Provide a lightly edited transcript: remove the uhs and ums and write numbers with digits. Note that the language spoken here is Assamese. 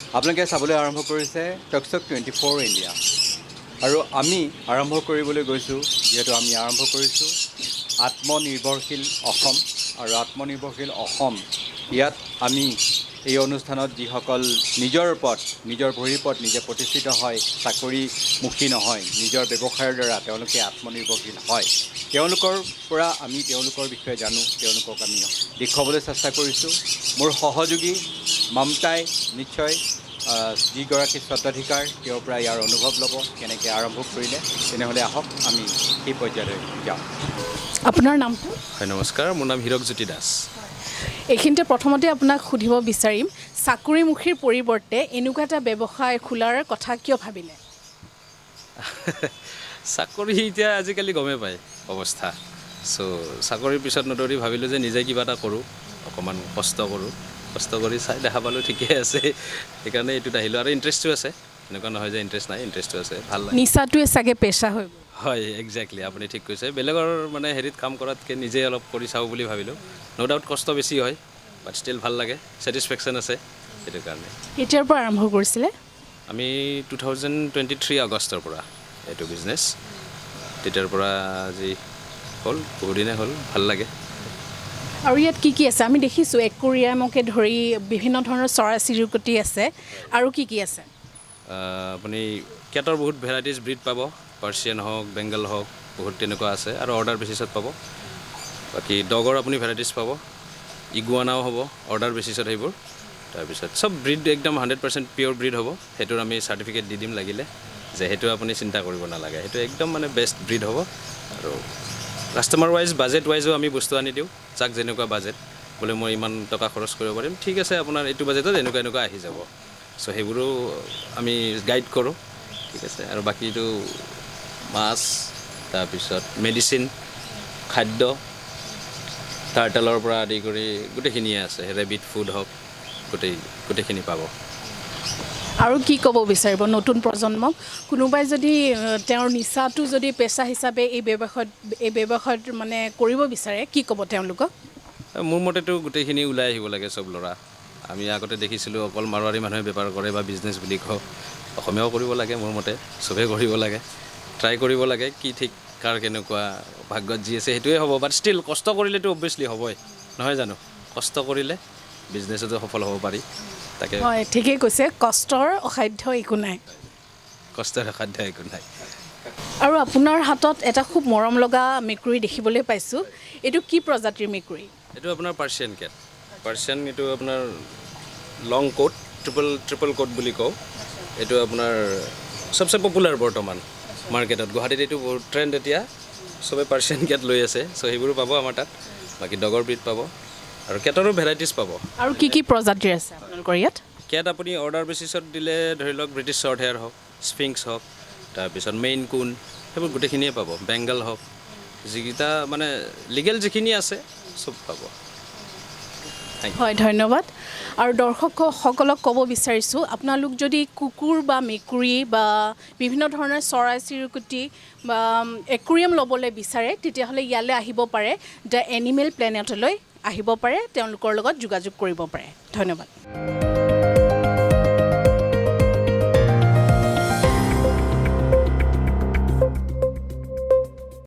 আপোনালোকে চাবলৈ আৰম্ভ কৰিছে টকচক 24 ইণ্ডিয়া আৰু আমি আৰম্ভ কৰিবলৈ গৈছোঁ যিহেতু আমি আৰম্ভ কৰিছোঁ আত্মনিৰ্ভৰশীল অসম আৰু আত্মনিৰ্ভৰশীল অসম ইয়াত আমি এই অনুষ্ঠানত যিসকল নিজৰ ওপৰত নিজৰ ভৰিৰ ওপৰত নিজে প্ৰতিষ্ঠিত হয় চাকৰিমুখী নহয় নিজৰ ব্যৱসায়ৰ দ্বাৰা তেওঁলোকে আত্মনিৰ্ভৰশীল হয় তেওঁলোকৰ পৰা আমি তেওঁলোকৰ বিষয়ে জানো তেওঁলোকক আমি দেখুৱাবলৈ চেষ্টা কৰিছোঁ মোৰ সহযোগী মমতাই নিশ্চয় যিগৰাকী স্বত্বাধিকাৰ তেওঁৰ পৰা ইয়াৰ অনুভৱ ল'ব কেনেকৈ আৰম্ভ কৰিলে তেনেহ'লে আহক আমি সেই পৰ্যায়লৈ যাওঁ আপোনাৰ নামটো হয় নমস্কাৰ মোৰ নাম হীৰকজ্যোতি দাস এইখিনিতে প্ৰথমতে আপোনাক সুধিব বিচাৰিম চাকৰিমুখীৰ পৰিৱৰ্তে এনেকুৱা এটা ব্যৱসায় খোলাৰ কথা কিয় ভাবিলে চাকৰি এতিয়া আজিকালি গমেই পায় অৱস্থা চ' চাকৰিৰ পিছত নদৌৰি ভাবিলোঁ যে নিজে কিবা এটা কৰোঁ অকণমান কষ্ট কৰি চাই দেখা পালোঁ ঠিকেই আছে সেইকাৰণে এইটোত আহিলোঁ আৰু ইণ্টাৰেষ্টো আছে এনেকুৱা নহয় যে ইণ্টাৰেষ্ট নাই ইণ্টাৰেষ্টো আছে ভাল লাগে নিচাটোৱে চাগে পেচা হৈ গ'ল হয় একজেক্টলি আপুনি ঠিক কৈছে বেলেগৰ মানে হেৰিত কাম কৰাতকৈ নিজে অলপ কৰি চাওঁ বুলি ভাবিলোঁ ন' ডাউট কষ্ট বেছি হয় বাট ষ্টিল ভাল লাগে ছেটিছফেকশ্যন আছে সেইটো কাৰণে কেতিয়াৰ পৰা আৰম্ভ কৰিছিলে আমি 2023 আগষ্টৰ পৰা এইটো বিজনেছ তেতিয়াৰ পৰা আজি হ'ল বহুদিনে হ'ল ভাল লাগে আৰু ইয়াত কি আছে আমি দেখিছোঁ একুৰিয়ামকে ধৰি বিভিন্ন ধৰণৰ চৰাই চিৰিকটি আছে আৰু কি আছে আপুনি কেটৰ বহুত ভেৰাইটিজ ব্ৰিড পাব পাৰ্চিয়ান হওক বেংগল হওক বহুত তেনেকুৱা আছে আৰু অৰ্ডাৰ বেচিছত পাব বাকী ডগৰ আপুনি ভেৰাইটিজ পাব ইগুৱানাও হ'ব অৰ্ডাৰ বেচিছত সেইবোৰ তাৰপিছত চব ব্ৰিড একদম 100% পিয়'ৰ ব্ৰিড হ'ব সেইটোৰ আমি চাৰ্টিফিকেট দি দিম লাগিলে যে সেইটো আপুনি চিন্তা কৰিব নালাগে সেইটো একদম মানে বেষ্ট ব্ৰিড হ'ব আৰু কাষ্টমাৰ ৱাইজ বাজেট ৱাইজো আমি বস্তু আনি দিওঁ যাক যেনেকুৱা বাজেট বোলে মই ইমান টকা খৰচ কৰিব পাৰিম ঠিক আছে আপোনাৰ এইটো বাজেটত এনেকুৱা আহি যাব চ' সেইবোৰো আমি গাইড কৰোঁ ঠিক আছে আৰু বাকীটো মাছ তাৰপিছত মেডিচিন খাদ্য টাৰ্টেলৰ পৰা আদি কৰি গোটেইখিনিয়ে আছে ৰেবিট ফুড হওক গোটেইখিনি পাব আৰু কি ক'ব বিচাৰিব নতুন প্ৰজন্মক কোনোবাই যদি তেওঁৰ নিচাটো যদি পেচা হিচাপে এই ব্যৱসায়ত মানে কৰিব বিচাৰে কি ক'ব তেওঁলোকক মোৰ মতেতো গোটেইখিনি ওলাই আহিব লাগে চব ল'ৰা আমি আগতে দেখিছিলোঁ অকল মাৰোৱাৰী মানুহে বেপাৰ কৰে বা বিজনেছ বুলি কওঁ অসমীয়াও কৰিব লাগে মোৰ মতে চবেই কৰিব লাগে ট্ৰাই কৰিব লাগে কি ঠিক কাৰ কেনেকুৱা ভাগ্যত যি আছে সেইটোৱে হ'ব বাট ষ্টিল কষ্ট কৰিলেতো অবভিয়াছলি হ'বই নহয় জানো কষ্ট কৰিলে বিজনেছতো সফল হ'ব পাৰি তাকে হয় ঠিকেই কৈছে কষ্টৰ অসাধ্য একো নাই কষ্টৰ অসাধ্য একো নাই আৰু আপোনাৰ হাতত এটা খুব মৰম লগা মেকুৰী দেখিবলৈ পাইছোঁ এইটো কি প্ৰজাতিৰ মেকুৰী এইটো আপোনাৰ পাৰ্চিয়ান কেট পাৰ্চিয়ান এইটো আপোনাৰ লং কোট ট্ৰিপল কোট বুলি কওঁ এইটো আপোনাৰ চবচে পপুলাৰ বৰ্তমান মাৰ্কেটত গুৱাহাটীত এইটো বহুত ট্ৰেণ্ড এতিয়া চবে পাৰ্চিয়ান কেট লৈ আছে চ' সেইবোৰো পাব আমাৰ তাত বাকী ডগৰ ব্ৰিড পাব আৰু কেটৰো ভেৰাইটিজ পাব আৰু কি প্ৰজাতিৰ আছে আপোনালোকৰ ইয়াত কেট আপুনি অৰ্ডাৰ বেচিছত দিলে ধৰি লওক ব্ৰিটিছ শ্বৰ্ট হেয়াৰ হওক স্ফিংক্স হওক তাৰপিছত মেইন কুন সেইবোৰ গোটেইখিনিয়ে পাব বেংগল হওক যিকেইটা মানে লিগেল যিখিনি আছে চব পাব হয় ধন্যবাদ আৰু দৰ্শকসকলক ক'ব বিচাৰিছোঁ আপোনালোক যদি কুকুৰ বা মেকুৰী বা বিভিন্ন ধৰণৰ চৰাই চিৰিকটি বা একুৰিয়াম ল'বলৈ বিচাৰে তেতিয়াহ'লে ইয়ালৈ আহিব পাৰে দ্য এনিমেল প্লেনেটলৈ আহিব পাৰে তেওঁলোকৰ লগত যোগাযোগ কৰিব পাৰে ধন্যবাদ